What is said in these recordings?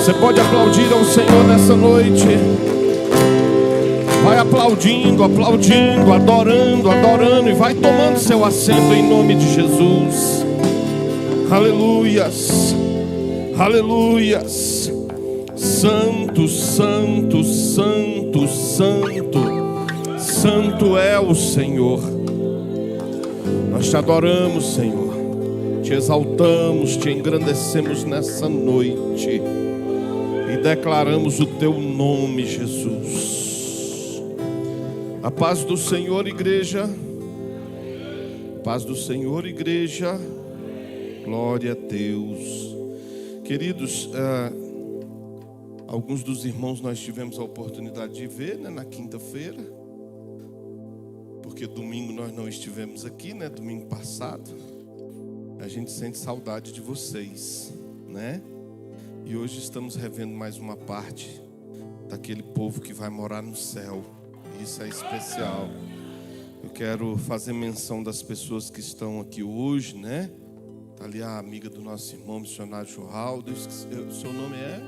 Você pode aplaudir ao Senhor nessa noite. Vai aplaudindo, aplaudindo, adorando, adorando, e vai tomando seu assento em nome de Jesus. Aleluias, aleluias. Santo, santo, santo, santo, santo é o Senhor. Nós te adoramos, Senhor, te exaltamos, te engrandecemos nessa noite e declaramos o teu nome, Jesus. A paz do Senhor, igreja. Paz do Senhor, igreja. Glória a Deus. Queridos, alguns dos irmãos nós tivemos a oportunidade de ver, né, na quinta-feira, porque domingo nós não estivemos aqui, né, domingo passado. A gente sente saudade de vocês, né? E hoje estamos revendo mais uma parte daquele povo que vai morar no céu. Isso é especial. Eu quero fazer menção das pessoas que estão aqui hoje, né? Está ali a amiga do nosso irmão missionário Churraldo. O seu nome é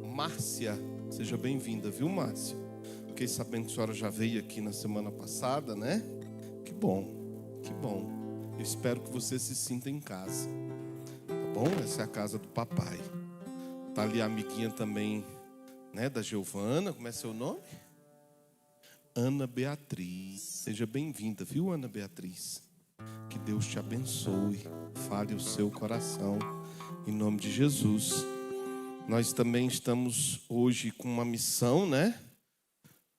Márcia. Seja bem-vinda, viu, Márcia? Fiquei sabendo que a senhora já veio aqui na semana passada, né? Que bom, que bom. Eu espero que você se sinta em casa. Tá bom? Essa é a casa do papai. Está ali a amiguinha também, né, da Giovana. Como é seu nome? Ana Beatriz. Seja bem-vinda, viu, Ana Beatriz? Que Deus te abençoe, fale o seu coração, em nome de Jesus. Nós também estamos hoje com uma missão, né?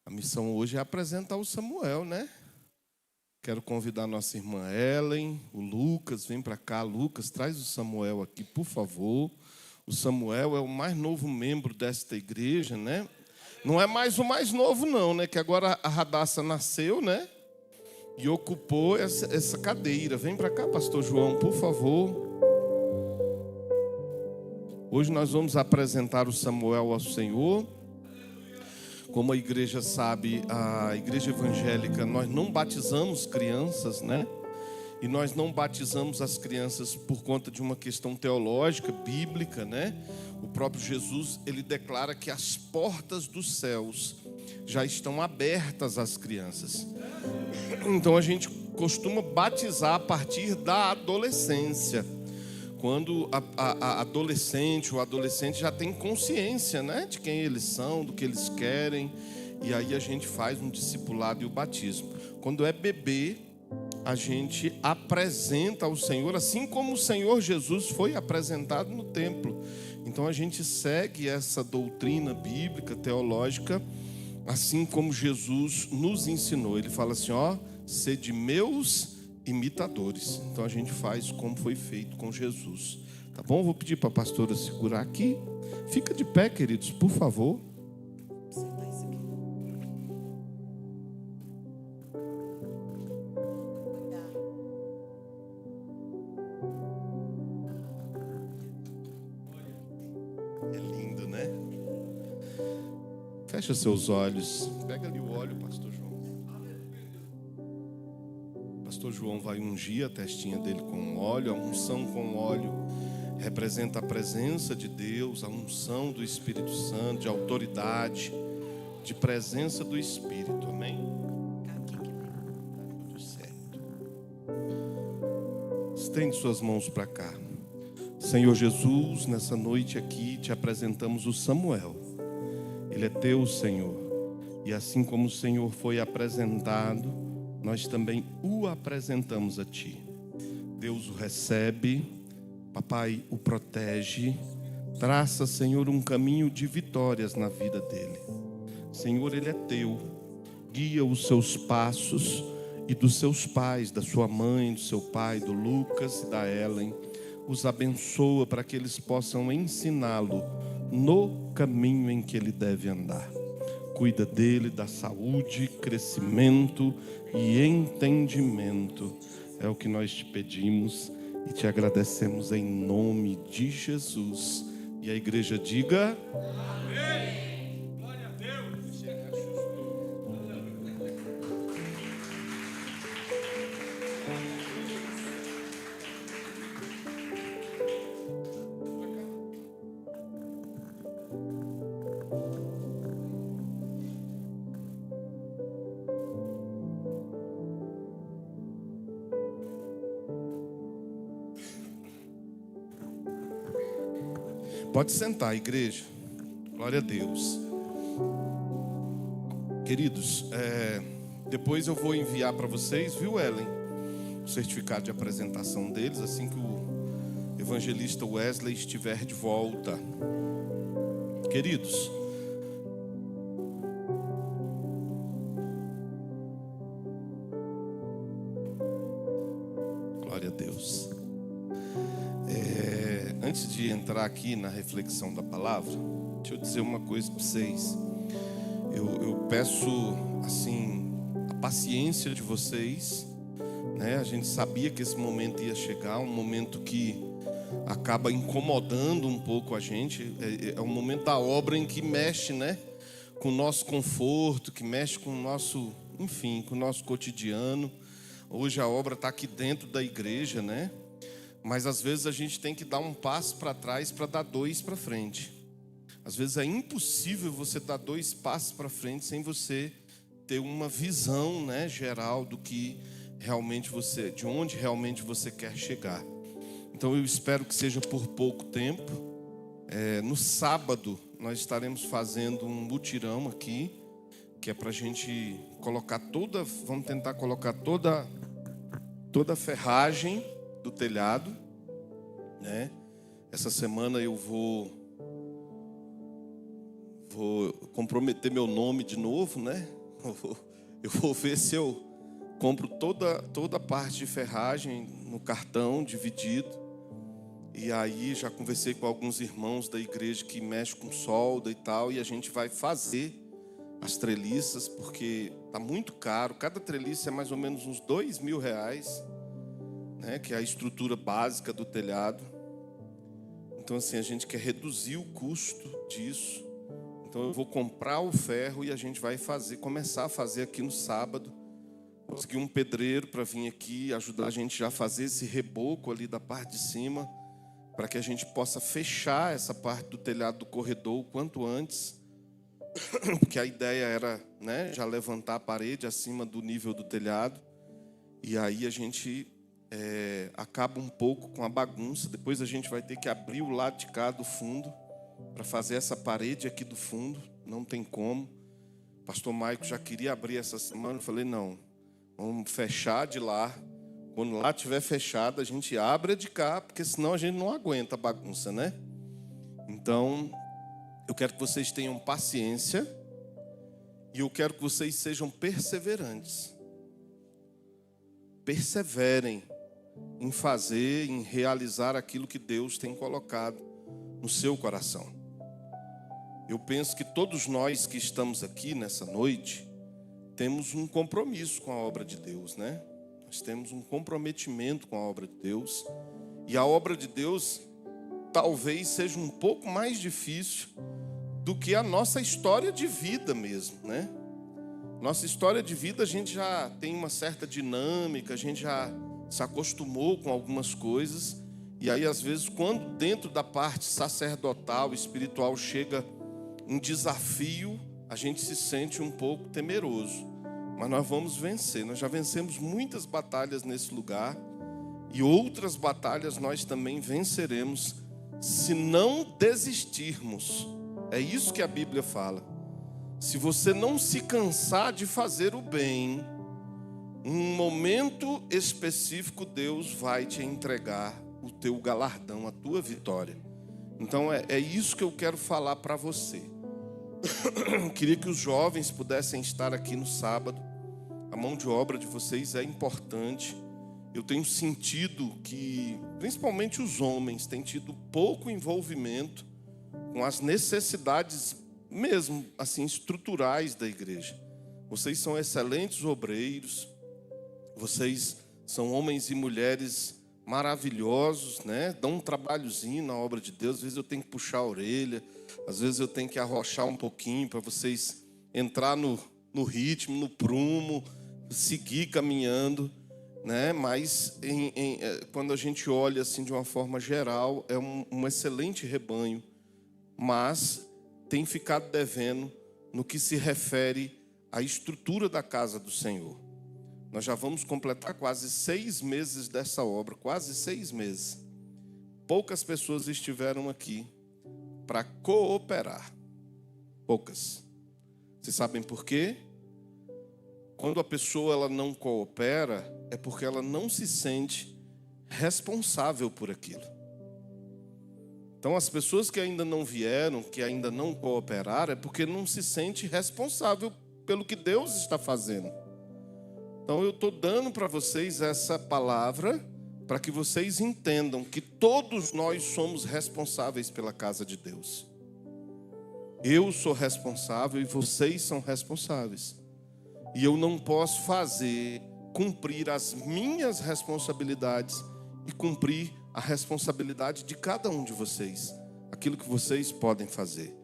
A missão hoje é apresentar o Samuel, né? Quero convidar a nossa irmã Ellen, o Lucas, vem para cá. Lucas, traz o Samuel aqui, por favor. O Samuel é o mais novo membro desta igreja, né? Não é mais o mais novo não, né? Que agora a Radassa nasceu, né? E ocupou essa cadeira. Vem para cá, pastor João, por favor. Hoje nós vamos apresentar o Samuel ao Senhor. Como a igreja sabe, a igreja evangélica, nós não batizamos crianças, né? E nós não batizamos as crianças por conta de uma questão teológica, bíblica, né? O próprio Jesus, ele declara que as portas dos céus já estão abertas às crianças. Então a gente costuma batizar a partir da adolescência. Quando a adolescente, o adolescente já tem consciência, né, de quem eles são, do que eles querem. E aí a gente faz um discipulado e o batismo. Quando é bebê, a gente apresenta ao Senhor, assim como o Senhor Jesus foi apresentado no templo. Então a gente segue essa doutrina bíblica, teológica, assim como Jesus nos ensinou. Ele fala assim, ó, sede meus imitadores. Então a gente faz como foi feito com Jesus. Tá bom? Vou pedir para a pastora segurar aqui. Fica de pé, queridos, por favor. É lindo, né? Fecha seus olhos. Pega ali o óleo, pastor João. Pastor João vai ungir a testinha dele com óleo. A unção com óleo representa a presença de Deus, a unção do Espírito Santo, de autoridade, de presença do Espírito. Amém? Tudo certo. Estende suas mãos para cá. Senhor Jesus, nessa noite aqui te apresentamos o Samuel. Ele é teu, Senhor. E assim como o Senhor foi apresentado, nós também o apresentamos a Ti. Deus o recebe, Papai o protege, traça, Senhor, um caminho de vitórias na vida dele. Senhor, ele é Teu, guia os seus passos e dos seus pais, da sua mãe, do seu pai, do Lucas e da Ellen. Os abençoa para que eles possam ensiná-lo no caminho em que ele deve andar. Cuida dele, da saúde, crescimento e entendimento. É o que nós te pedimos e te agradecemos em nome de Jesus. E a igreja diga: amém. Glória a Deus. Pode sentar, igreja. Glória a Deus. Queridos, depois eu vou enviar para vocês, viu, Ellen? O certificado de apresentação deles, assim que o evangelista Wesley estiver de volta. Queridos, glória a Deus. Antes de entrar aqui na reflexão da palavra, deixa eu dizer uma coisa para vocês. Eu peço, assim, a paciência de vocês, né? A gente sabia que esse momento ia chegar, um momento que acaba incomodando um pouco a gente. É um momento da obra em que mexe, né, com o nosso conforto, que mexe com o nosso, enfim, com o nosso cotidiano. Hoje a obra está aqui dentro da igreja, né? Mas às vezes a gente tem que dar um passo para trás para dar dois para frente. Às vezes é impossível você dar dois passos para frente sem você ter uma visão, né, geral do que realmente de onde realmente você quer chegar. Então eu espero que seja por pouco tempo. No sábado nós estaremos fazendo um mutirão aqui, que é para a gente colocar vamos tentar colocar toda a ferragem do telhado, né? Essa semana eu vou comprometer meu nome de novo, né? Eu vou ver se eu compro toda a parte de ferragem no cartão dividido. E aí já conversei com alguns irmãos da igreja que mexem com solda e tal, e a gente vai fazer as treliças, porque tá muito caro. Cada treliça é mais ou menos uns R$2.000, né, que é a estrutura básica do telhado. Então assim, a gente quer reduzir o custo disso. Então eu vou comprar o ferro e a gente vai começar a fazer aqui no sábado. Consegui um pedreiro para vir aqui ajudar a gente já a fazer esse reboco ali da parte de cima, para que a gente possa fechar essa parte do telhado do corredor o quanto antes, porque a ideia era, né, já levantar a parede acima do nível do telhado. E aí a gente acaba um pouco com a bagunça. Depois a gente vai ter que abrir o lado de cá do fundo para fazer essa parede aqui do fundo. Não tem como. O pastor Maico já queria abrir essa semana. Eu falei, não, vamos fechar de lá. Quando lá estiver fechado, a gente abre de cá, porque senão a gente não aguenta a bagunça, né? Então, eu quero que vocês tenham paciência e eu quero que vocês sejam perseverantes. Perseverem em fazer, em realizar aquilo que Deus tem colocado no seu coração. Eu penso que todos nós que estamos aqui nessa noite temos um compromisso com a obra de Deus, né? Nós temos um comprometimento com a obra de Deus. E a obra de Deus talvez seja um pouco mais difícil do que a nossa história de vida mesmo, né? Nossa história de vida a gente já tem uma certa dinâmica, a gente já se acostumou com algumas coisas. E aí às vezes quando dentro da parte sacerdotal, espiritual chega um desafio, a gente se sente um pouco temeroso. Mas nós vamos vencer. Nós já vencemos muitas batalhas nesse lugar. E outras batalhas nós também venceremos se não desistirmos. É isso que a Bíblia fala. Se você não se cansar de fazer o bem, um momento específico Deus vai te entregar o teu galardão, a tua vitória. Então é isso que eu quero falar para você. Queria que os jovens pudessem estar aqui no sábado. A mão de obra de vocês é importante. Eu tenho sentido que, principalmente os homens, têm tido pouco envolvimento com as necessidades mesmo, assim, estruturais da igreja. Vocês são excelentes obreiros. Vocês são homens e mulheres maravilhosos, né? Dão um trabalhozinho na obra de Deus. Às vezes eu tenho que puxar a orelha, às vezes eu tenho que arrochar um pouquinho para vocês entrar no ritmo, no prumo, seguir caminhando, né? Mas quando a gente olha assim de uma forma geral, é um excelente rebanho, mas tem ficado devendo no que se refere à estrutura da casa do Senhor. Nós já vamos completar quase 6 meses dessa obra, quase 6 meses. Poucas pessoas estiveram aqui, para cooperar. Poucas. Vocês sabem por quê? Quando a pessoa ela não coopera, é porque ela não se sente responsável por aquilo. Então, as pessoas que ainda não vieram, que ainda não cooperaram, é porque não se sente responsável pelo que Deus está fazendo. Então, eu estou dando para vocês essa palavra para que vocês entendam que todos nós somos responsáveis pela casa de Deus. Eu sou responsável e vocês são responsáveis. E eu não posso cumprir as minhas responsabilidades e cumprir a responsabilidade de cada um de vocês, aquilo que vocês podem fazer.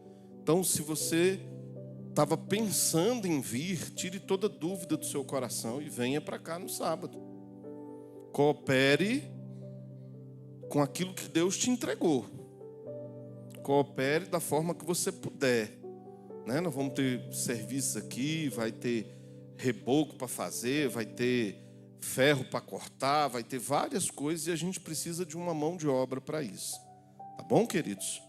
Então, se você estava pensando em vir, tire toda dúvida do seu coração e venha para cá no sábado. Coopere com aquilo que Deus te entregou. Coopere da forma que você puder, né? Nós vamos ter serviço aqui, vai ter reboco para fazer, vai ter ferro para cortar, vai ter várias coisas e a gente precisa de uma mão de obra para isso. Tá bom, queridos?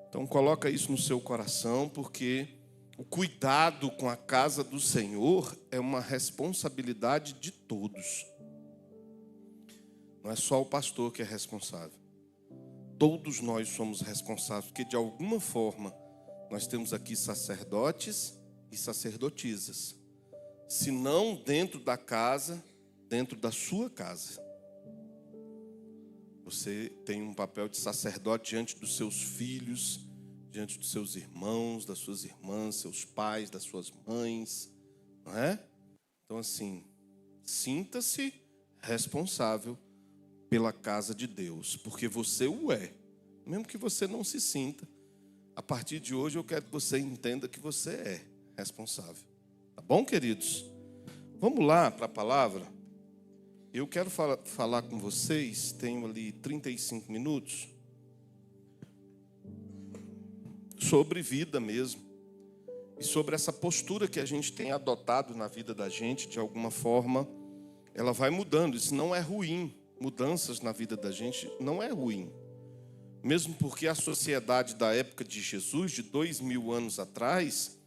Então coloca isso no seu coração, porque o cuidado com a casa do Senhor é uma responsabilidade de todos. Não é só o pastor que é responsável. Todos nós somos responsáveis, porque de alguma forma nós temos aqui sacerdotes e sacerdotisas. Se não dentro da casa, dentro da sua casa. Você tem um papel de sacerdote diante dos seus filhos, diante dos seus irmãos, das suas irmãs, seus pais, das suas mães, não é? Então assim, sinta-se responsável pela casa de Deus, porque você o é, mesmo que você não se sinta. A partir de hoje eu quero que você entenda que você é responsável. Tá bom, queridos? Vamos lá para a palavra. Eu quero falar com vocês, tenho ali 35 minutos, sobre vida mesmo. E sobre essa postura que a gente tem adotado na vida da gente, de alguma forma, ela vai mudando. Isso não é ruim. Mudanças na vida da gente não é ruim. Mesmo porque a sociedade da época de Jesus, de 2000 anos atrás,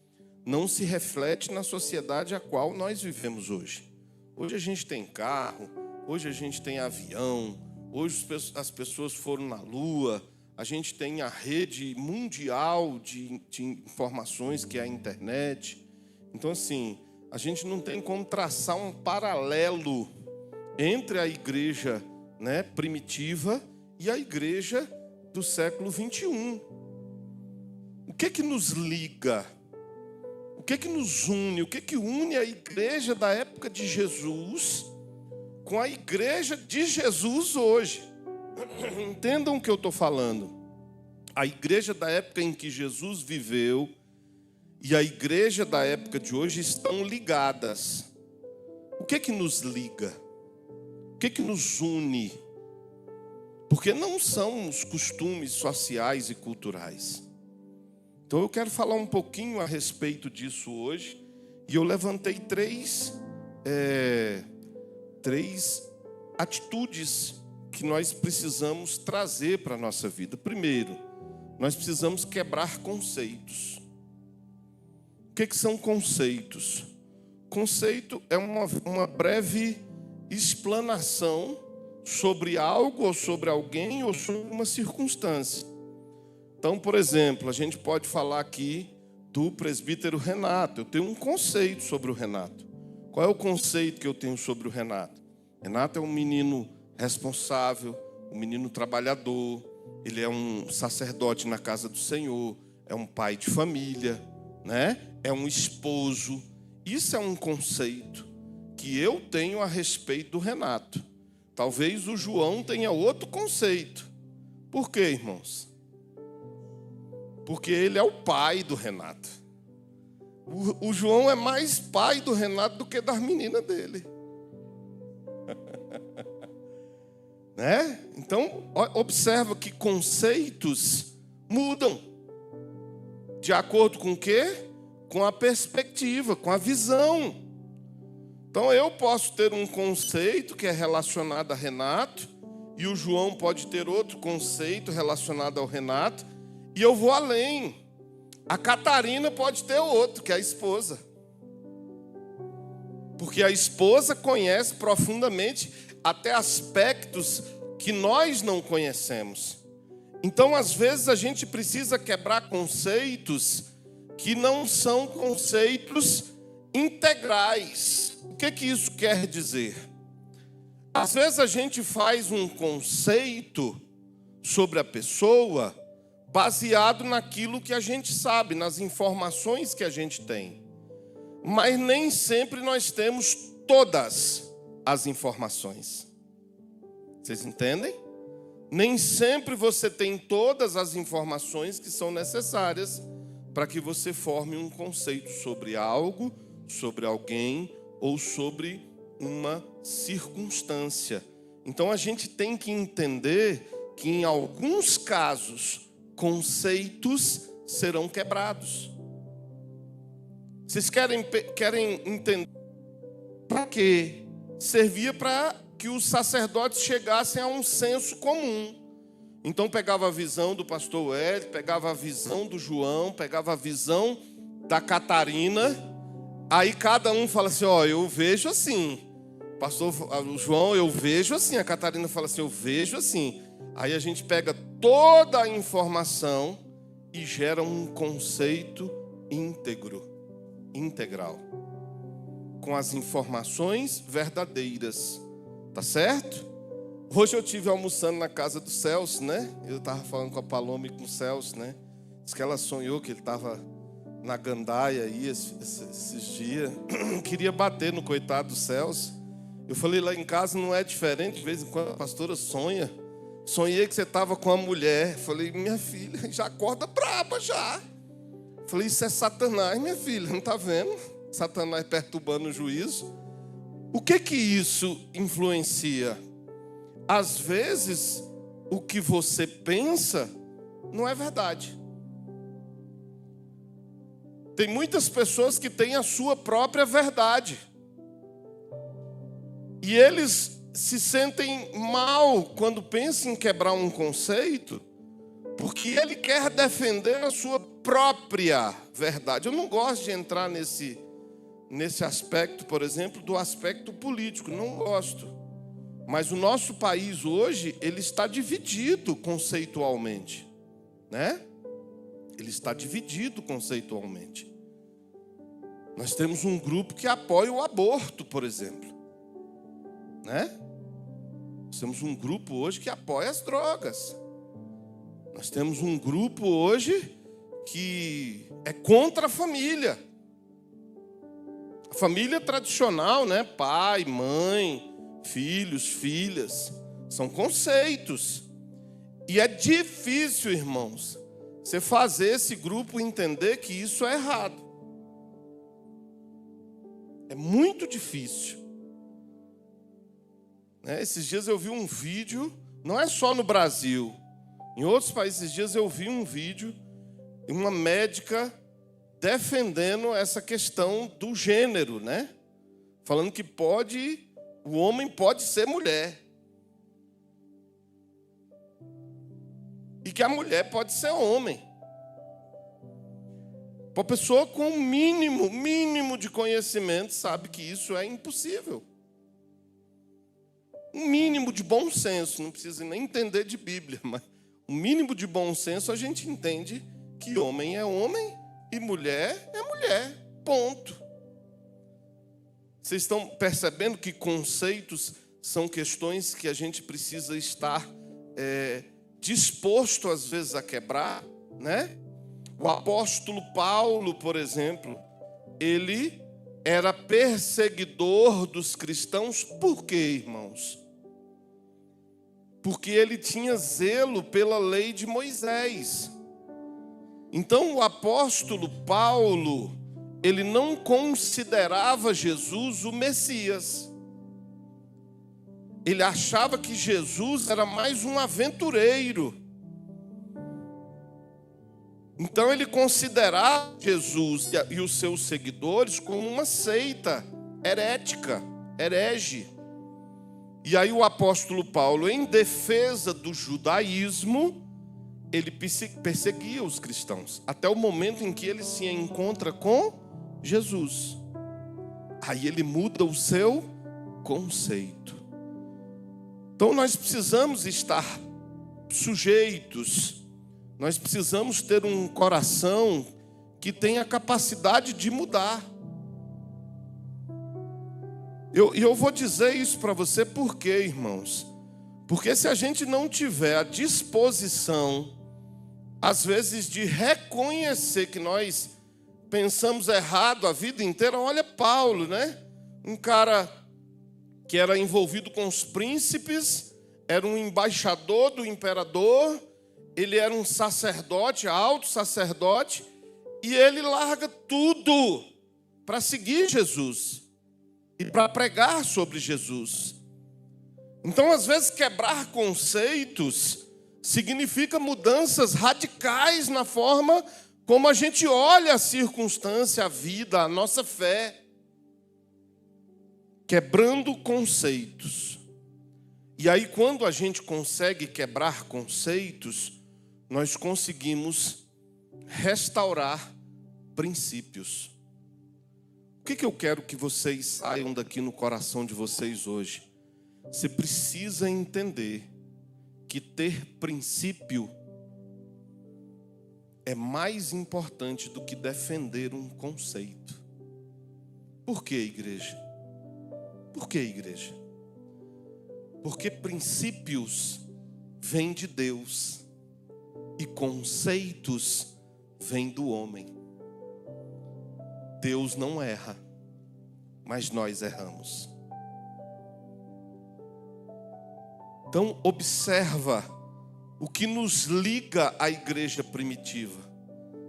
não se reflete na sociedade a qual nós vivemos hoje. Hoje a gente tem carro, hoje a gente tem avião, hoje as pessoas foram na lua, a gente tem a rede mundial de informações que é a internet. Então assim, a gente não tem como traçar um paralelo entre a igreja, né, primitiva e a igreja do século 21. O que nos liga? O que nos une? O que une a igreja da época de Jesus com a igreja de Jesus hoje? Entendam o que eu estou falando. A igreja da época em que Jesus viveu e a igreja da época de hoje estão ligadas. O que nos liga? O que nos une? Porque não são os costumes sociais e culturais. Então eu quero falar um pouquinho a respeito disso hoje. E eu levantei três atitudes que nós precisamos trazer para a nossa vida. Primeiro, nós precisamos quebrar conceitos. O que são conceitos? Conceito é uma breve explanação sobre algo, ou sobre alguém, ou sobre uma circunstância. Então, por exemplo, a gente pode falar aqui do presbítero Renato. Eu tenho um conceito sobre o Renato. Qual é o conceito que eu tenho sobre o Renato? Renato é um menino responsável, um menino trabalhador, ele é um sacerdote na casa do Senhor, é um pai de família, né? É um esposo. Isso é um conceito que eu tenho a respeito do Renato. Talvez o João tenha outro conceito. Por quê, irmãos? Porque ele é o pai do Renato. O João é mais pai do Renato do que das meninas dele. Né? Então, observa que conceitos mudam. De acordo com o quê? Com a perspectiva, com a visão. Então, eu posso ter um conceito que é relacionado a Renato, e o João pode ter outro conceito relacionado ao Renato, E eu vou além. A Catarina pode ter outro, que é a esposa. Porque a esposa conhece profundamente até aspectos que nós não conhecemos. Então, às vezes, a gente precisa quebrar conceitos que não são conceitos integrais. O que isso quer dizer? Às vezes a gente faz um conceito sobre a pessoa baseado naquilo que a gente sabe, nas informações que a gente tem. Mas nem sempre nós temos todas as informações. Vocês entendem? Nem sempre você tem todas as informações que são necessárias para que você forme um conceito sobre algo, sobre alguém ou sobre uma circunstância. Então a gente tem que entender que em alguns casos conceitos serão quebrados. Vocês querem entender para quê? Servia para que os sacerdotes chegassem a um senso comum. Então pegava a visão do pastor Wellington, pegava a visão do João, pegava a visão da Catarina. Aí cada um fala assim, eu vejo assim. Pastor João, eu vejo assim. A Catarina fala assim, eu vejo assim. Aí a gente pega toda a informação e gera um conceito integral, com as informações verdadeiras. Tá certo? Hoje eu estive almoçando na casa do Celso, né? Eu estava falando com a Paloma e com o Celso, né? Diz que ela sonhou que ele estava na gandaia aí esses dias. Queria bater no coitado do Celso. Eu falei, lá em casa não é diferente. De vez em quando a pastora sonha. Sonhei que você estava com a mulher. Falei, minha filha, já acorda braba já. Falei, isso é Satanás, minha filha, não está vendo? Satanás perturbando o juízo. O que isso influencia? Às vezes, o que você pensa não é verdade. Tem muitas pessoas que têm a sua própria verdade. E eles se sentem mal quando pensam em quebrar um conceito, porque ele quer defender a sua própria verdade. Eu não gosto de entrar nesse aspecto, por exemplo, do aspecto político. Não gosto. Mas o nosso país hoje, ele está dividido conceitualmente, né? Ele está dividido conceitualmente. Nós temos um grupo que apoia o aborto, por exemplo, né? Nós temos um grupo hoje que apoia as drogas. Nós temos um grupo hoje que é contra a família. A família tradicional, né? Pai, mãe, filhos, filhas, são conceitos. E é difícil, irmãos, você fazer esse grupo entender que isso é errado. É muito difícil. Esses dias eu vi um vídeo, não é só no Brasil, em outros países. Esses dias eu vi um vídeo de uma médica defendendo essa questão do gênero, né? Falando que o homem pode ser mulher. E que a mulher pode ser homem. Uma pessoa com o mínimo de conhecimento sabe que isso é impossível. Um mínimo de bom senso, não precisa nem entender de Bíblia, mas um mínimo de bom senso a gente entende que homem é homem e mulher é mulher, ponto. Vocês estão percebendo que conceitos são questões que a gente precisa estar disposto às vezes a quebrar, né? O apóstolo Paulo, por exemplo, ele era perseguidor dos cristãos. Por quê, irmãos? Porque ele tinha zelo pela lei de Moisés. Então o apóstolo Paulo, ele não considerava Jesus o Messias. Ele achava que Jesus era mais um aventureiro. Então ele considerava Jesus e os seus seguidores como uma seita herética, herege. E aí o apóstolo Paulo, em defesa do judaísmo, ele perseguia os cristãos, até o momento em que ele se encontra com Jesus. Aí ele muda o seu conceito. Então nós precisamos estar sujeitos, nós precisamos ter um coração que tenha a capacidade de mudar. Eu vou dizer isso para você por quê, irmãos? Porque se a gente não tiver a disposição, às vezes, de reconhecer que nós pensamos errado a vida inteira, olha Paulo, né? Um cara que era envolvido com os príncipes, era um embaixador do imperador, ele era um sacerdote, alto sacerdote, e ele larga tudo para seguir Jesus e para pregar sobre Jesus. Então, às vezes, quebrar conceitos significa mudanças radicais na forma como a gente olha a circunstância, a vida, a nossa fé. Quebrando conceitos. E aí, quando a gente consegue quebrar conceitos, nós conseguimos restaurar princípios. O que eu quero que vocês saiam daqui no coração de vocês hoje? Você precisa entender que ter princípio é mais importante do que defender um conceito. Por que, igreja? Por que, igreja? Porque princípios vêm de Deus e conceitos vêm do homem. Deus não erra, mas nós erramos. Então, observa, o que nos liga à igreja primitiva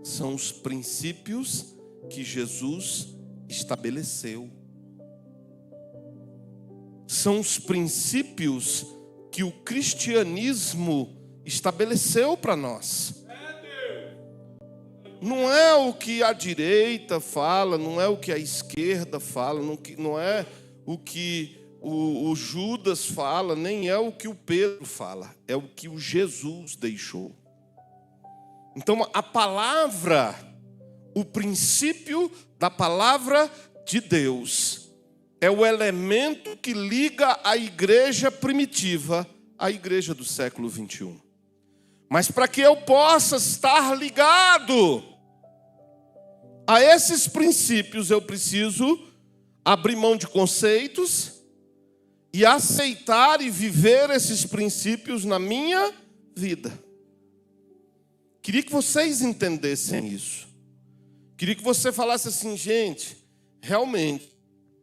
são os princípios que Jesus estabeleceu. São os princípios que o cristianismo estabeleceu para nós. Não é o que a direita fala, não é o que a esquerda fala, não é o que o Judas fala, nem é o que o Pedro fala, é o que o Jesus deixou. Então a palavra, o princípio da palavra de Deus é o elemento que liga a igreja primitiva à igreja do século 21. Mas para que eu possa estar ligado a esses princípios, eu preciso abrir mão de conceitos e aceitar e viver esses princípios na minha vida. Queria que vocês entendessem isso. Queria que você falasse assim, gente, realmente,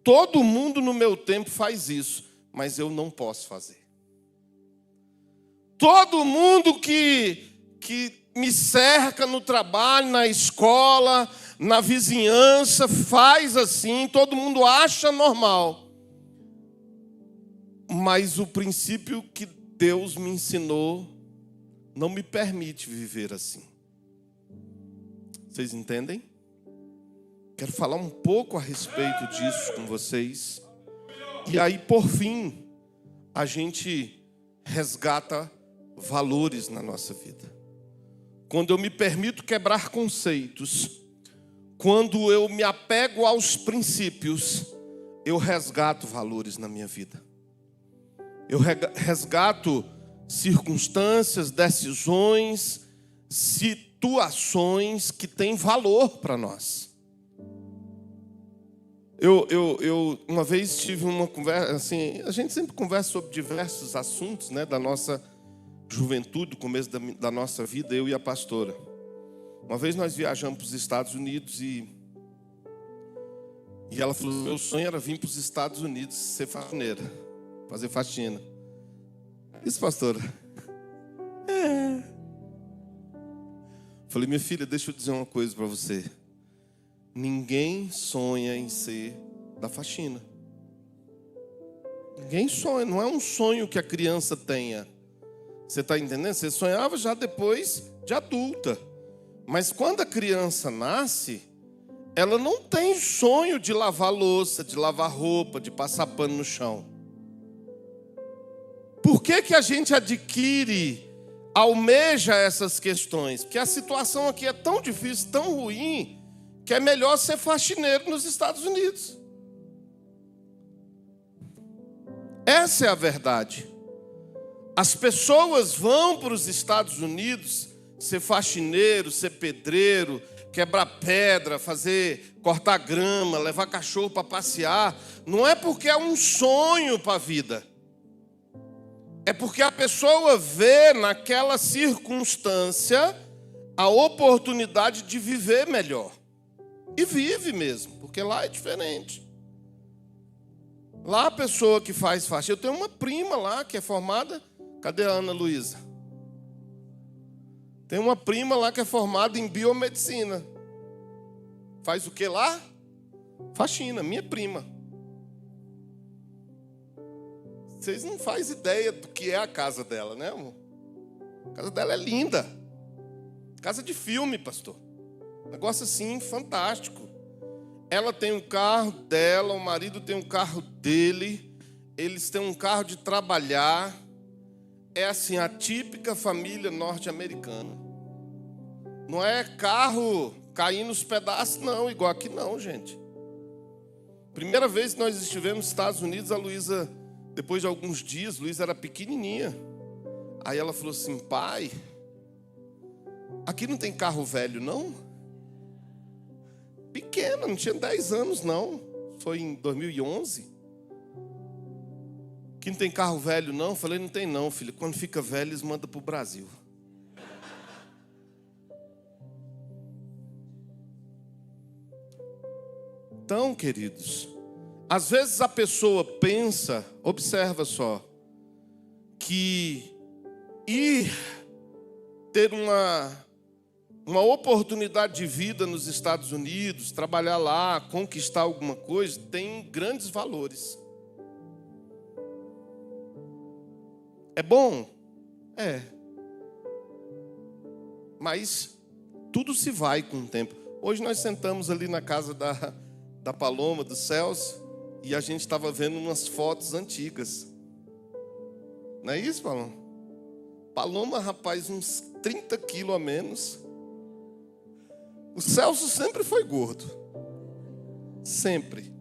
todo mundo no meu tempo faz isso, mas eu não posso fazer. Todo mundo que me cerca no trabalho, na escola, na vizinhança, faz assim, todo mundo acha normal. Mas o princípio que Deus me ensinou não me permite viver assim. Vocês entendem? Quero falar um pouco a respeito disso com vocês. E aí, por fim, a gente resgata valores na nossa vida. Quando eu me permito quebrar conceitos, quando eu me apego aos princípios, eu resgato valores na minha vida. Eu resgato circunstâncias, decisões, situações que têm valor para nós. Eu uma vez tive uma conversa, assim, a gente sempre conversa sobre diversos assuntos, né, da nossa juventude, do começo da nossa vida, eu e a pastora. Uma vez nós viajamos para os Estados Unidos e ela falou, meu sonho era vir para os Estados Unidos ser faxineira, fazer faxina. Isso, pastora? Falei, minha filha, deixa eu dizer uma coisa para você. Ninguém sonha em ser da faxina. Ninguém sonha, não é um sonho que a criança tenha. Você está entendendo? Você sonhava já depois de adulta. Mas quando a criança nasce, ela não tem sonho de lavar louça, de lavar roupa, de passar pano no chão. Por que a gente adquire almeja essas questões, porque a situação aqui é tão difícil, tão ruim, que é melhor ser faxineiro nos Estados Unidos. Essa é a verdade. As pessoas vão para os Estados Unidos ser faxineiro, ser pedreiro, quebrar pedra, cortar grama, levar cachorro para passear. Não é porque é um sonho para a vida. É porque a pessoa vê naquela circunstância a oportunidade de viver melhor. E vive mesmo, porque lá é diferente. Lá a pessoa que faz faxina, eu tenho uma prima lá que é formada. Cadê a Ana Luísa? Tem uma prima lá que é formada em biomedicina. Faz o que lá? Faxina, minha prima. Vocês não fazem ideia do que é a casa dela, né, amor? A casa dela é linda. Casa de filme, pastor. Negócio assim, fantástico. Ela tem um carro dela, o marido tem um carro dele. Eles têm um carro de trabalhar. É assim, a típica família norte-americana. Não é carro caindo nos pedaços, não. Igual aqui não, gente. Primeira vez que nós estivemos nos Estados Unidos, a Luísa, depois de alguns dias, Luísa era pequenininha. Aí ela falou assim, pai, aqui não tem carro velho, não? Pequena, não tinha 10 anos, não. Foi em 2011. Que não tem carro velho, não? Eu falei, não tem não, filho. Quando fica velho, eles mandam para o Brasil. Então, queridos, às vezes a pessoa pensa, observa só, que ir ter uma oportunidade de vida nos Estados Unidos, trabalhar lá, conquistar alguma coisa, tem grandes valores. É bom? É. Mas tudo se vai com o tempo. Hoje nós sentamos ali na casa da Paloma, do Celso, e a gente estava vendo umas fotos antigas. Não é isso, Paloma? Paloma, rapaz, uns 30 quilos a menos. O Celso sempre foi gordo. Sempre.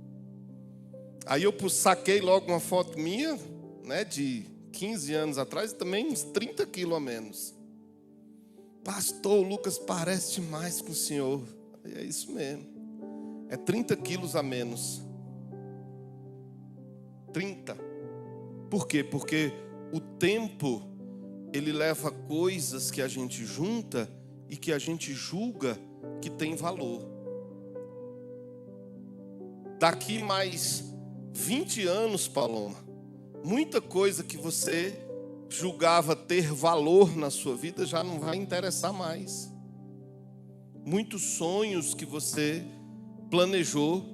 Aí eu saquei logo uma foto minha, né, de 15 anos atrás, também uns 30 quilos a menos. Pastor, o Lucas parece demais com o senhor. É isso mesmo. É 30 quilos a menos. 30. Por quê? Porque o tempo, ele leva coisas que a gente junta e que a gente julga que tem valor. Daqui mais 20 anos, Paloma, muita coisa que você julgava ter valor na sua vida já não vai interessar mais. Muitos sonhos que você planejou,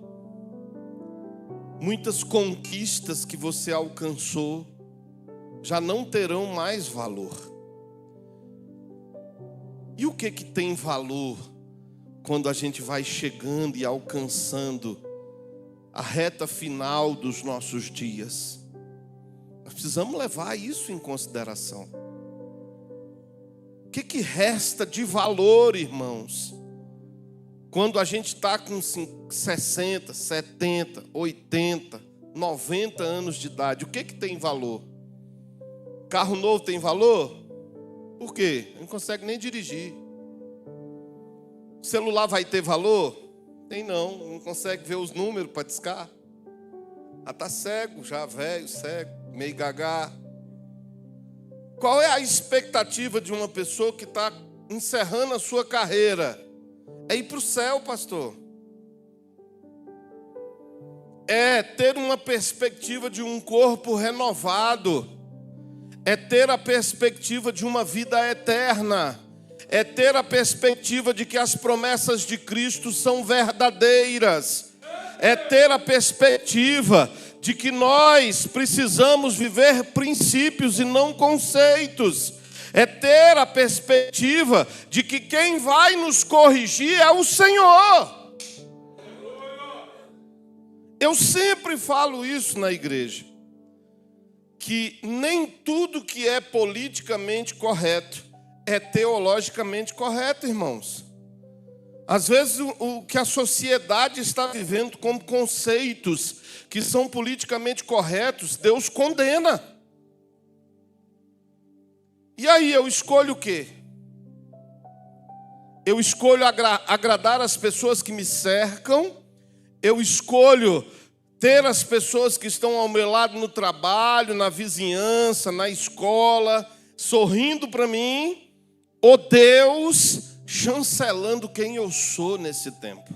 muitas conquistas que você alcançou, já não terão mais valor. E o que tem valor quando a gente vai chegando e alcançando a reta final dos nossos dias? Nós precisamos levar isso em consideração. O que resta de valor, irmãos, quando a gente está com 60, 70, 80, 90 anos de idade? O que tem valor? Carro novo tem valor? Por quê? Não consegue nem dirigir. O celular vai ter valor? Tem não consegue ver os números para discar. Ah, tá cego, já velho, cego, meio gagá. Qual é a expectativa de uma pessoa que está encerrando a sua carreira? É ir para o céu, pastor. É ter uma perspectiva de um corpo renovado. É ter a perspectiva de uma vida eterna. É ter a perspectiva de que as promessas de Cristo são verdadeiras. É ter a perspectiva de que nós precisamos viver princípios e não conceitos. É ter a perspectiva de que quem vai nos corrigir é o Senhor. Eu sempre falo isso na igreja, que nem tudo que é politicamente correto é teologicamente correto, irmãos. Às vezes o que a sociedade está vivendo como conceitos que são politicamente corretos, Deus condena. E aí eu escolho o quê? Eu escolho agradar as pessoas que me cercam, eu escolho ter as pessoas que estão ao meu lado no trabalho, na vizinhança, na escola, sorrindo para mim, ou Deus chancelando quem eu sou nesse tempo.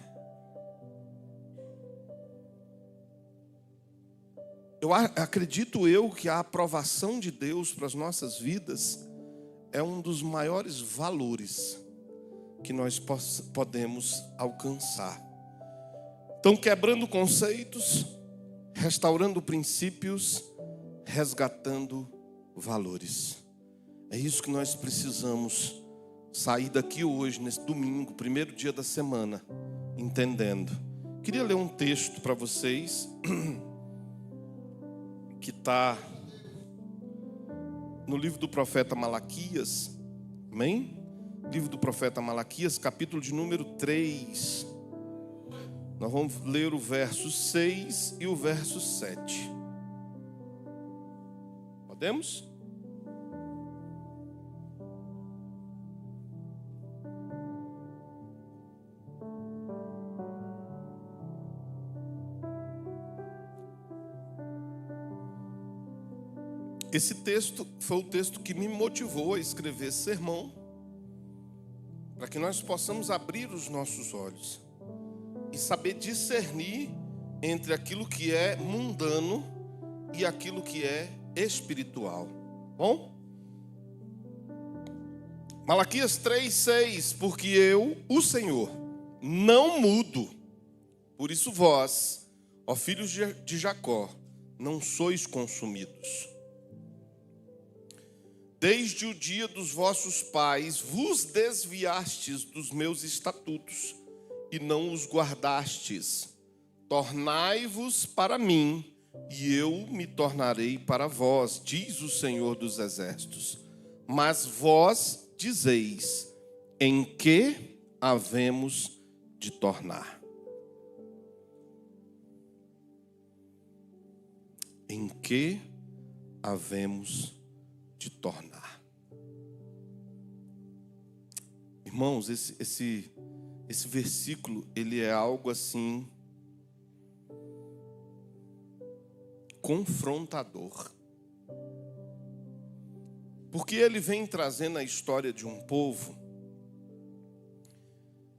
Acredito que a aprovação de Deus para as nossas vidas é um dos maiores valores que nós podemos alcançar. Então, quebrando conceitos, restaurando princípios, resgatando valores. É isso que nós precisamos sair daqui hoje, nesse domingo, primeiro dia da semana, entendendo. Queria ler um texto para vocês, que está no livro do profeta Malaquias, amém? Livro do profeta Malaquias, capítulo de número 3. Nós vamos ler o verso 6 e o verso 7. Podemos? Esse texto foi o texto que me motivou a escrever esse sermão, para que nós possamos abrir os nossos olhos e saber discernir entre aquilo que é mundano e aquilo que é espiritual. Bom? Malaquias 3:6, porque eu, o Senhor, não mudo. Por isso vós, ó filhos de Jacó, não sois consumidos. Desde o dia dos vossos pais vos desviastes dos meus estatutos e não os guardastes. Tornai-vos para mim, e eu me tornarei para vós, diz o Senhor dos Exércitos. Mas vós dizeis, em que havemos de tornar? Em que havemos de tornar? Irmãos, esse versículo, ele é algo assim confrontador. Porque ele vem trazendo a história de um povo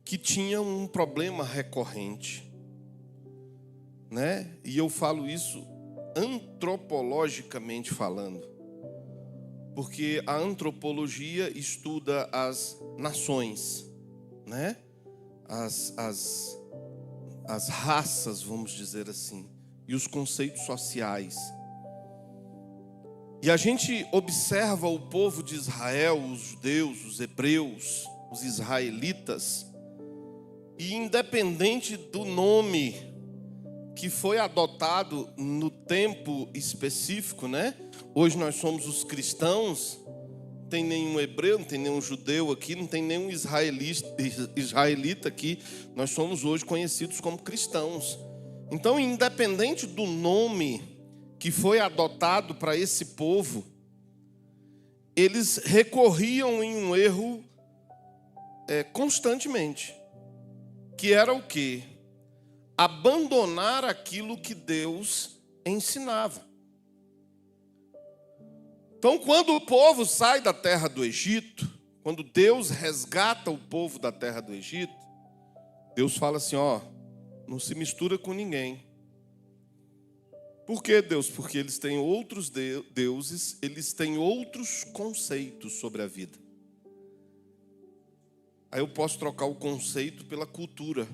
que tinha um problema recorrente, né? E eu falo isso antropologicamente falando. Porque a antropologia estuda as nações, né? As raças, vamos dizer assim, e os conceitos sociais. E a gente observa o povo de Israel, os judeus, os hebreus, os israelitas, e independente do nome que foi adotado no tempo específico, né? Hoje nós somos os cristãos, não tem nenhum hebreu, não tem nenhum judeu aqui, não tem nenhum israelita aqui, nós somos hoje conhecidos como cristãos. Então, independente do nome que foi adotado para esse povo, eles recorriam em um erro constantemente, que era o quê? Abandonar aquilo que Deus ensinava. Então, quando o povo sai da terra do Egito, quando Deus resgata o povo da terra do Egito, Deus fala assim, ó, não se mistura com ninguém. Por que, Deus? Porque eles têm outros deuses, eles têm outros conceitos sobre a vida. Aí eu posso trocar o conceito pela cultura.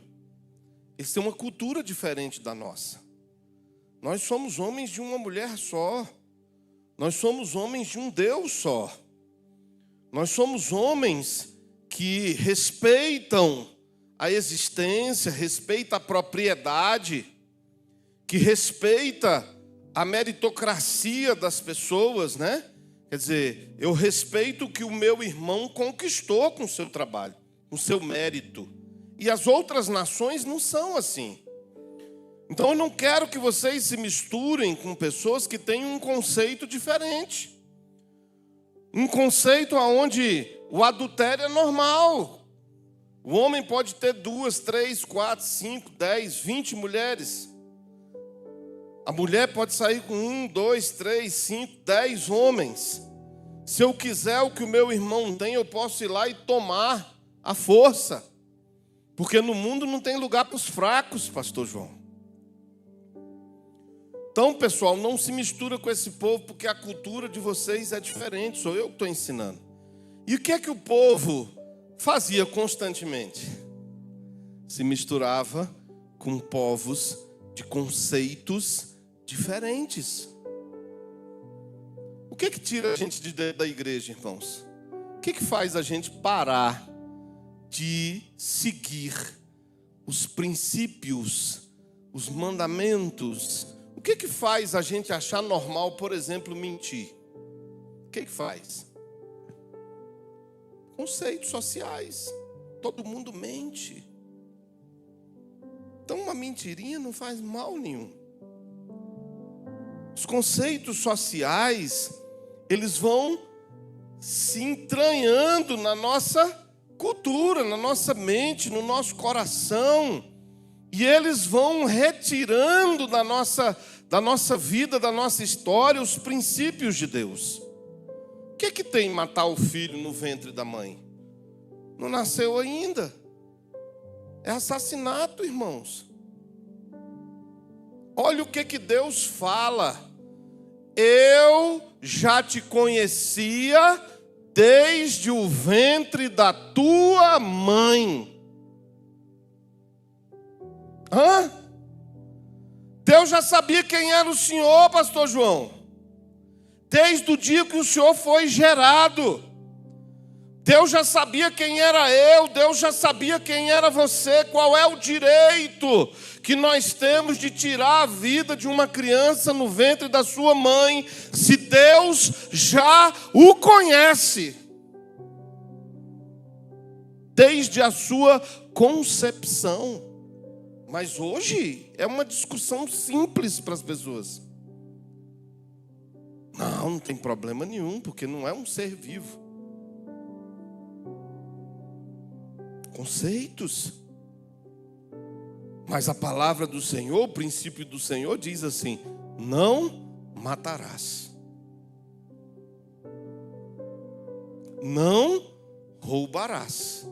Eles têm uma cultura diferente da nossa. Nós somos homens de uma mulher só. Nós somos homens de um Deus só. Nós somos homens que respeitam a existência, respeitam a propriedade, que respeita a meritocracia das pessoas, né? Quer dizer, eu respeito o que o meu irmão conquistou com o seu trabalho, com o seu mérito. E as outras nações não são assim. Então eu não quero que vocês se misturem com pessoas que têm um conceito diferente. Um conceito onde o adultério é normal. O homem pode ter 2, 3, 4, 5, 10, 20 mulheres. A mulher pode sair com 1, 2, 3, 5, 10 homens. Se eu quiser o que o meu irmão tem, eu posso ir lá e tomar à força. Porque no mundo não tem lugar para os fracos, pastor João. Então, pessoal, não se mistura com esse povo, porque a cultura de vocês é diferente, sou eu que estou ensinando. E o que é que o povo fazia constantemente? Se misturava com povos de conceitos diferentes. O que tira a gente de dentro da igreja, irmãos? O que faz a gente parar de seguir os princípios, os mandamentos? O que faz a gente achar normal, por exemplo, mentir? O que faz? Conceitos sociais. Todo mundo mente. Então uma mentirinha não faz mal nenhum. Os conceitos sociais, eles vão se entranhando na nossa cultura, na nossa mente, no nosso coração. E eles vão retirando da nossa vida, da nossa história, os princípios de Deus. O que tem matar o filho no ventre da mãe? Não nasceu ainda. É assassinato, irmãos. Olha o que Deus fala. Eu já te conhecia desde o ventre da tua mãe. Deus já sabia quem era o Senhor, pastor João. Desde o dia que o Senhor foi gerado. Deus já sabia quem era eu, Deus já sabia quem era você. Qual é o direito que nós temos de tirar a vida de uma criança no ventre da sua mãe, se Deus já o conhece? Desde a sua concepção. Mas hoje é uma discussão simples para as pessoas. Não tem problema nenhum, porque não é um ser vivo. Conceitos. Mas a palavra do Senhor, o princípio do Senhor diz assim: não matarás. Não roubarás.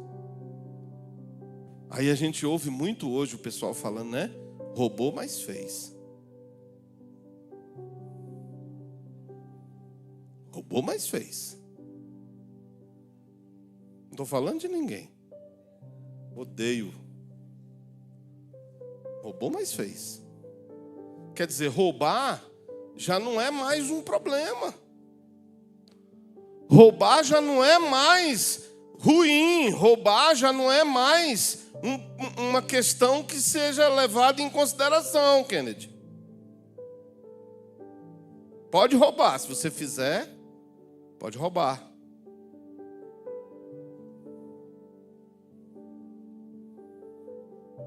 Aí a gente ouve muito hoje o pessoal falando, né? Roubou, mas fez. Roubou, mas fez. Não estou falando de ninguém. Odeio. Roubou, mas fez. Quer dizer, roubar já não é mais um problema. Roubar já não é mais ruim. Roubar já não é mais uma questão que seja levada em consideração, Kennedy. Pode roubar, se você fizer, pode roubar.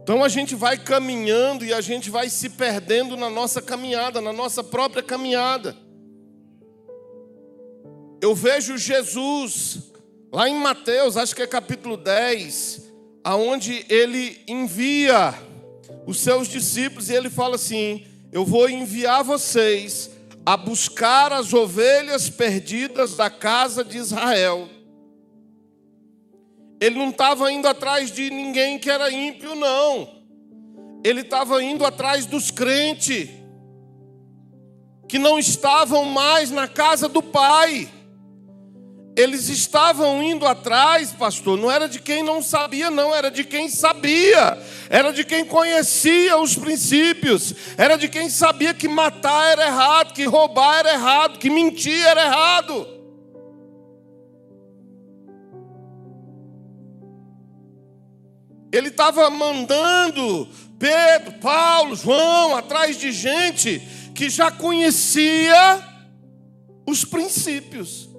Então a gente vai caminhando e a gente vai se perdendo na nossa caminhada, na nossa própria caminhada. Eu vejo Jesus, lá em Mateus, acho que é capítulo 10, aonde ele envia os seus discípulos e ele fala assim: eu vou enviar vocês a buscar as ovelhas perdidas da casa de Israel. Ele não estava indo atrás de ninguém que era ímpio, não. Ele estava indo atrás dos crentes, que não estavam mais na casa do Pai. Eles estavam indo atrás, pastor, não era de quem não sabia, não, era de quem sabia. Era de quem conhecia os princípios. Era de quem sabia que matar era errado, que roubar era errado, que mentir era errado. Ele estava mandando Pedro, Paulo, João atrás de gente que já conhecia os princípios.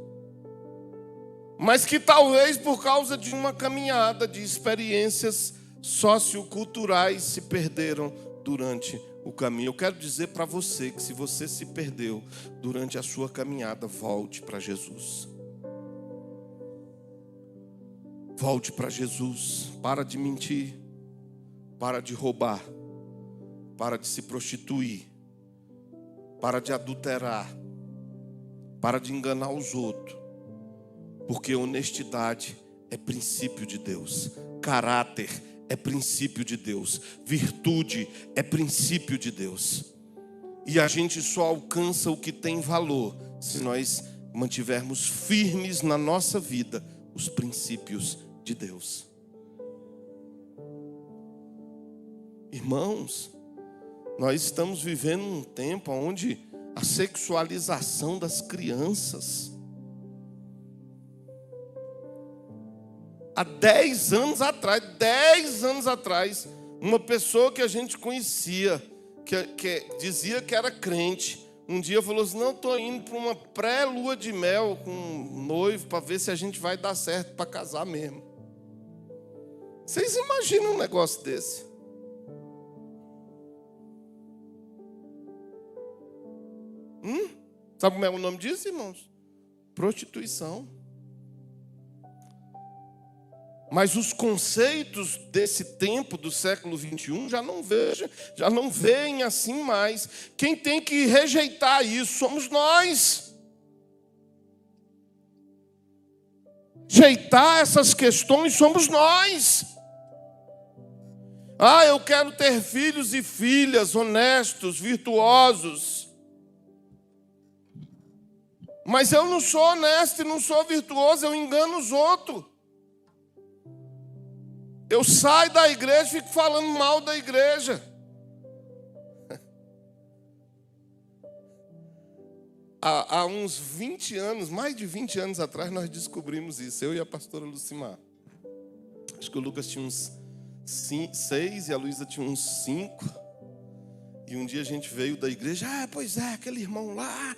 Mas que talvez por causa de uma caminhada de experiências socioculturais se perderam durante o caminho. Eu quero dizer para você que se você se perdeu durante a sua caminhada, volte para Jesus. Volte para Jesus. Para de mentir. Para de roubar. Para de se prostituir. Para de adulterar. Para de enganar os outros. Porque honestidade é princípio de Deus. Caráter é princípio de Deus. Virtude é princípio de Deus. E a gente só alcança o que tem valor se nós mantivermos firmes na nossa vida os princípios de Deus. Irmãos, nós estamos vivendo um tempo onde a sexualização das crianças. Há 10 anos atrás, uma pessoa que a gente conhecia, que dizia que era crente, um dia falou assim: não, estou indo para uma pré-lua de mel com um noivo para ver se a gente vai dar certo para casar mesmo. Vocês imaginam um negócio desse? Sabe como é o nome disso, irmãos? Prostituição. Mas os conceitos desse tempo, do século 21, já não veem assim mais. Quem tem que rejeitar isso somos nós. Rejeitar essas questões somos nós. Eu quero ter filhos e filhas honestos, virtuosos. Mas eu não sou honesto e não sou virtuoso, eu engano os outros. Eu saio da igreja e fico falando mal da igreja. Há uns 20 anos, mais de 20 anos atrás, nós descobrimos isso, eu e a pastora Lucimar. Acho que o Lucas tinha uns 6 e a Luísa tinha uns 5. E um dia a gente veio da igreja, pois é, aquele irmão lá,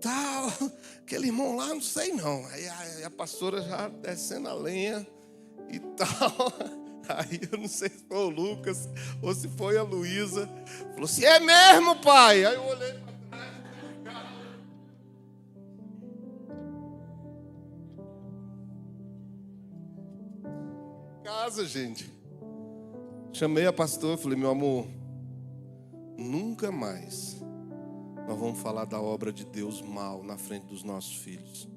tal, aquele irmão lá, não sei não. Aí a pastora já descendo a lenha e tal. Aí eu não sei se foi o Lucas ou se foi a Luísa. Falou assim: é mesmo, pai? Aí eu olhei para trás. Casa, gente. Chamei a pastora e falei: meu amor, nunca mais nós vamos falar da obra de Deus mal na frente dos nossos filhos.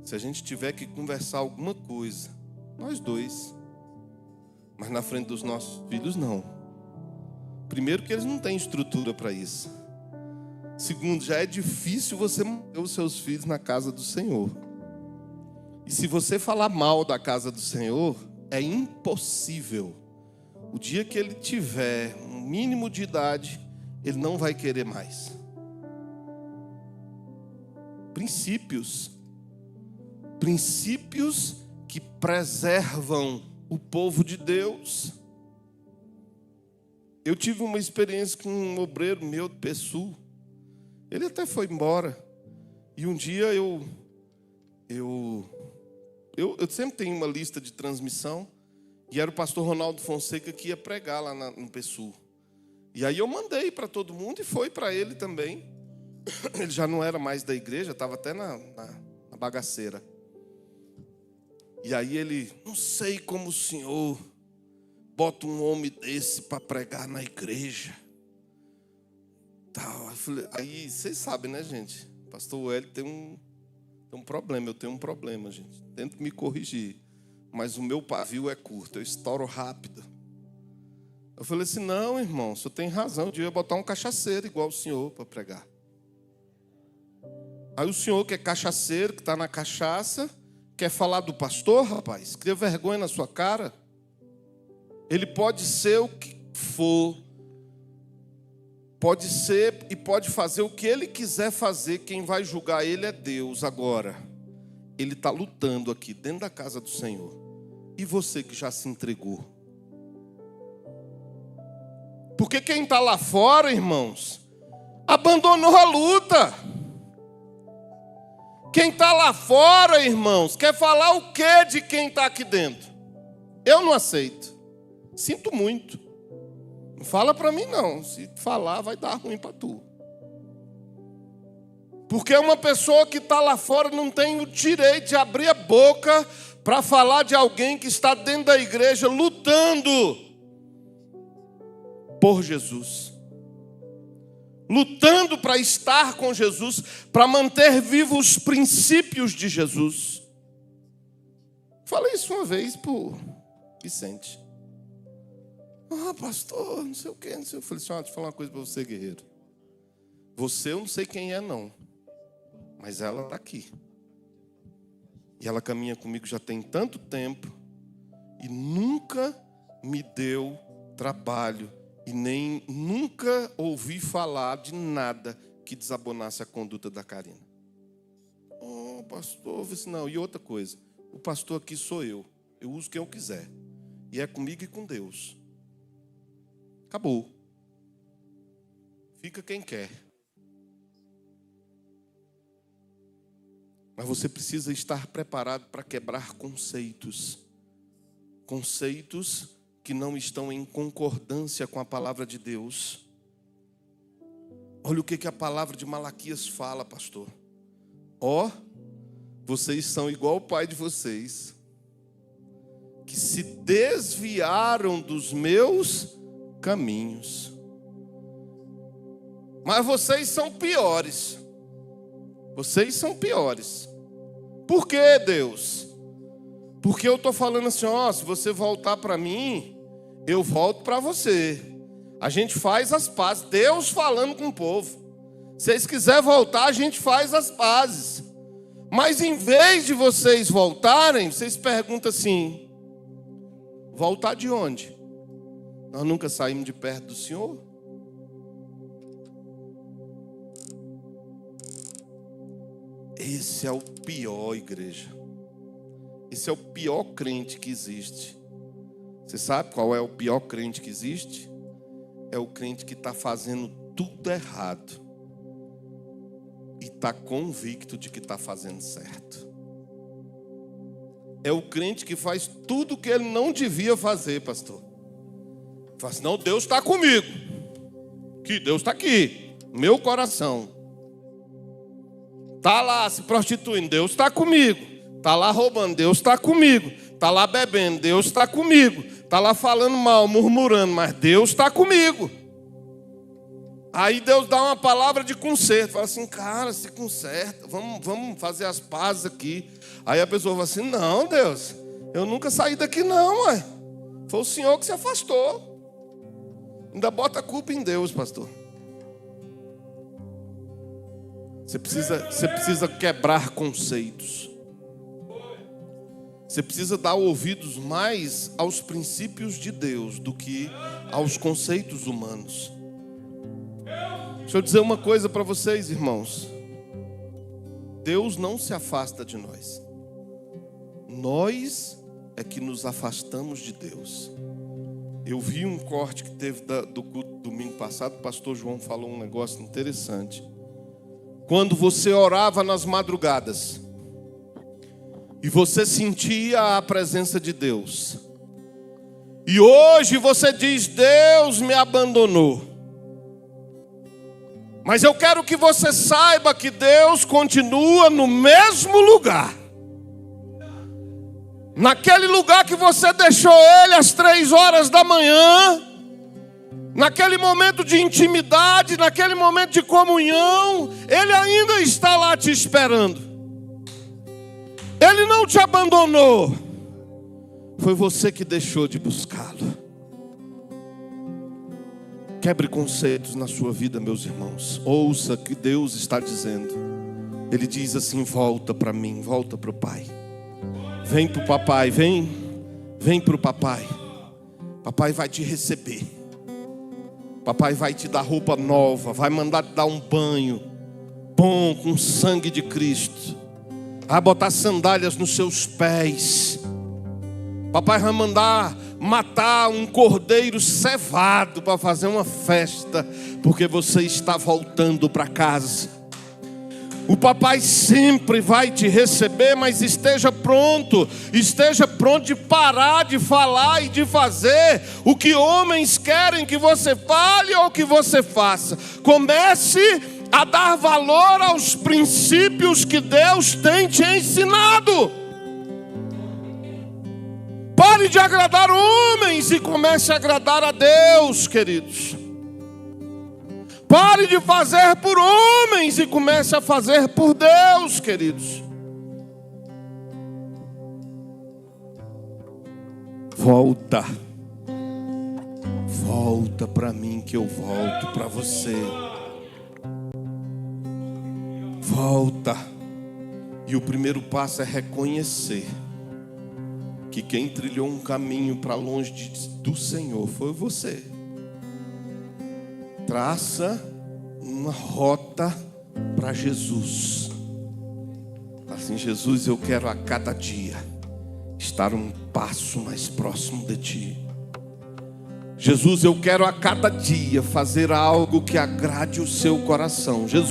Se a gente tiver que conversar alguma coisa, nós dois. Mas na frente dos nossos filhos, não. Primeiro, que eles não têm estrutura para isso. Segundo, já é difícil você manter os seus filhos na casa do Senhor. E se você falar mal da casa do Senhor, é impossível. O dia que ele tiver um mínimo de idade, ele não vai querer mais. Princípios que preservam o povo de Deus. Eu tive uma experiência com um obreiro meu de Pessu. Ele até foi embora. E um dia eu sempre tenho uma lista de transmissão. E era o pastor Ronaldo Fonseca que ia pregar lá no Pessu. E aí eu mandei para todo mundo e foi para ele também. Ele já não era mais da igreja, estava até na bagaceira. E aí ele: não sei como o senhor bota um homem desse para pregar na igreja. Tal. Aí vocês sabem, né, gente? Pastor Hélio tem um problema, eu tenho um problema, gente. Tento me corrigir, mas o meu pavio é curto, eu estouro rápido. Eu falei assim: não, irmão, o senhor tem razão, eu devia botar um cachaceiro igual o senhor para pregar. Aí o senhor que é cachaceiro, que está na cachaça, quer falar do pastor, rapaz? Cria vergonha na sua cara. Ele pode ser o que for. Pode ser e pode fazer o que ele quiser fazer. Quem vai julgar ele é Deus. Agora, ele está lutando aqui dentro da casa do Senhor. E você que já se entregou? Porque quem está lá fora, irmãos, abandonou a luta. Quem está lá fora, irmãos, quer falar o que de quem está aqui dentro? Eu não aceito. Sinto muito. Não fala para mim não. Se falar vai dar ruim para tu. Porque uma pessoa que está lá fora não tem o direito de abrir a boca para falar de alguém que está dentro da igreja lutando por Jesus. Lutando para estar com Jesus, para manter vivos os princípios de Jesus. Falei isso uma vez para o Vicente. Pastor, não sei o quê, não sei. Eu falei assim, deixa eu falar uma coisa para você, guerreiro. Você eu não sei quem é não, mas ela está aqui. E ela caminha comigo já tem tanto tempo e nunca me deu trabalho e nem nunca ouvi falar de nada que desabonasse a conduta da Karina. Pastor, eu disse, não. E outra coisa, o pastor aqui sou eu uso quem eu quiser. E é comigo e com Deus. Acabou. Fica quem quer. Mas você precisa estar preparado para quebrar conceitos. Conceitos que não estão em concordância com a palavra de Deus. Olha o que a palavra de Malaquias fala, pastor. Vocês são igual o pai de vocês, que se desviaram dos meus caminhos. Mas vocês são piores. Vocês são piores. Por que, Deus? Porque eu estou falando assim, se você voltar para mim, eu volto para você. A gente faz as pazes. Deus falando com o povo. Se vocês quiserem voltar, a gente faz as pazes. Mas em vez de vocês voltarem, vocês perguntam assim, voltar de onde? Nós nunca saímos de perto do Senhor? Esse é o pior, igreja. Esse é o pior crente que existe. Você sabe qual é o pior crente que existe? É o crente que está fazendo tudo errado e está convicto de que está fazendo certo. É o crente que faz tudo que ele não devia fazer, pastor. Fala assim, não, Deus está comigo. Que Deus está aqui, no meu coração. Está lá se prostituindo, Deus está comigo. Está lá roubando, Deus está comigo. Está lá bebendo, Deus está comigo. Está lá falando mal, murmurando, mas Deus está comigo. Aí Deus dá uma palavra de conserto. Fala assim, cara, se conserta, vamos fazer as pazes aqui. Aí a pessoa fala assim, não, Deus, eu nunca saí daqui não, ué. Foi o Senhor que se afastou. Ainda bota a culpa em Deus, pastor. Você precisa quebrar conceitos. Você precisa dar ouvidos mais aos princípios de Deus do que aos conceitos humanos. Deixa eu dizer uma coisa para vocês, irmãos. Deus não se afasta de nós. Nós é que nos afastamos de Deus. Eu vi um corte que teve do culto domingo passado. O pastor João falou um negócio interessante. Quando você orava nas madrugadas e você sentia a presença de Deus, e hoje você diz, Deus me abandonou. Mas eu quero que você saiba que Deus continua no mesmo lugar. Naquele lugar que você deixou Ele às 3 horas da manhã, naquele momento de intimidade, naquele momento de comunhão, Ele ainda está lá te esperando. Ele não te abandonou. Foi você que deixou de buscá-lo. Quebre conceitos na sua vida, meus irmãos. Ouça o que Deus está dizendo. Ele diz assim, volta para mim, volta para o Pai. Vem para o papai, vem para o papai. Papai vai te receber. Papai vai te dar roupa nova, vai mandar te dar um banho bom com sangue de Cristo. Vai botar sandálias nos seus pés. Papai vai mandar matar um cordeiro cevado para fazer uma festa, porque você está voltando para casa. O papai sempre vai te receber, mas esteja pronto de parar de falar e de fazer o que homens querem que você fale ou que você faça. Comece a dar valor aos princípios que Deus tem te ensinado. Pare de agradar homens e comece a agradar a Deus, queridos. Pare de fazer por homens e comece a fazer por Deus, queridos. Volta para mim que eu volto para você. Volta. E o primeiro passo é reconhecer que quem trilhou um caminho para longe do Senhor foi você. Traça uma rota para Jesus. Assim, Jesus, eu quero a cada dia estar um passo mais próximo de Ti. Jesus, eu quero a cada dia fazer algo que agrade o seu coração. Jesus,